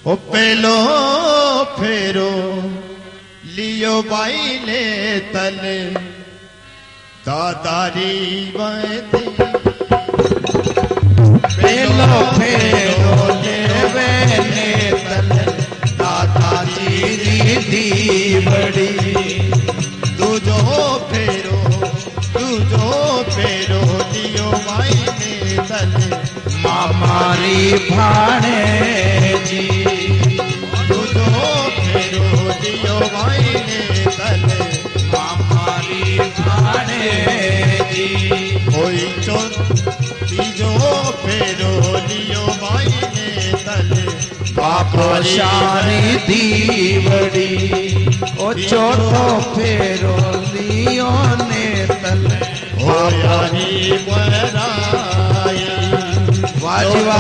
ओ पेलो फेरो लियो बाई ने तल दादारी बंदी। पेलो फेरो लेवे ने तल दादाजी दी बड़ी। तुझो फेरो लियो बाई ने तल मामारी भाणे जी। तुझो फेरो लियो बाई ने तल मामारी भाणे जी। होई तीजो फेरो लियो बाई ने तल बापशारी दीवड़ी। ओ चौथो फेरो लियो ने तल होयारी बराई। वाजवा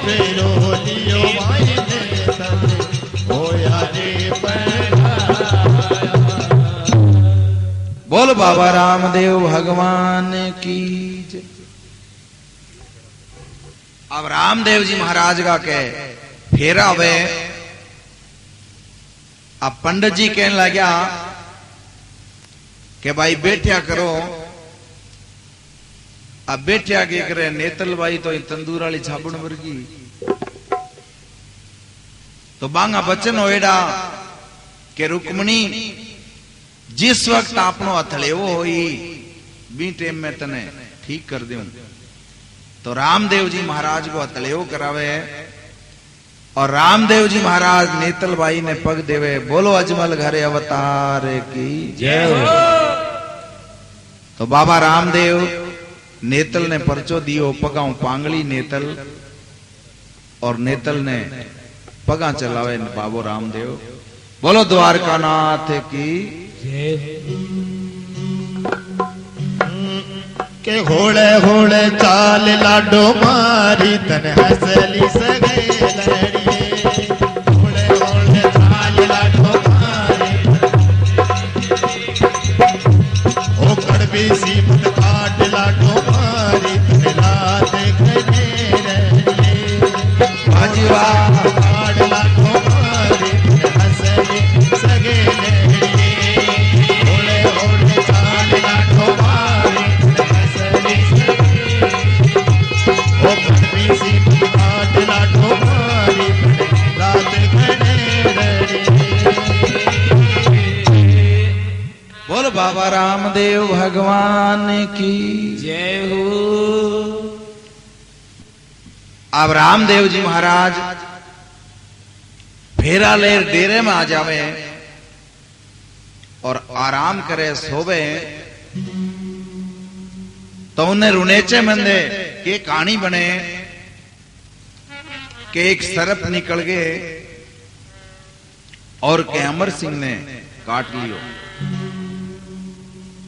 फेरो लियो बाई ने तल होयारी बराई। बोल बाबा रामदेव भगवान की जय। अब रामदेव जी महाराज का के फेरा वे। अब पंडित जी कहने लगा कि भाई बैठया करो। अब बैठया के करे नेतल भाई तो तंदूर वाली छाबड़ वर्गी। तो बांगा बचन होएडा के रुक्मणी जिस वक्त आपनो हथलेवो होई बी टेम में तने ठीक कर दूं। तो रामदेव जी महाराज को हथलेवो करावे और रामदेव जी महाराज नेतल बाई ने पग देवे। बोलो अजमल घरे अवतार की जय। तो बाबा रामदेव नेतल ने परचो दियो, पगाऊ पांगली नेतल और नेतल ने पगा चलावे बाबो रामदेव। बोलो द्वारका नाथ की के होड़े होड़े चाल लाडो मारी तन हसली सगे लड़िए। होड़े होड़े चाल लाडो मारी ओ कड़वी सीमत काट लाडो मारी तन लाते खड़े रहिए। बाजीवा काट लाडो मारी बाबा रामदेव भगवान की जय हो। अब रामदेव जी महाराज फेरा ले डेरे में आ जावे और आराम करे सोवे तो उन्हें रुनेचे मंदे के कहानी बने कि एक सर्प निकल गए और के अमर सिंह ने काट लियो।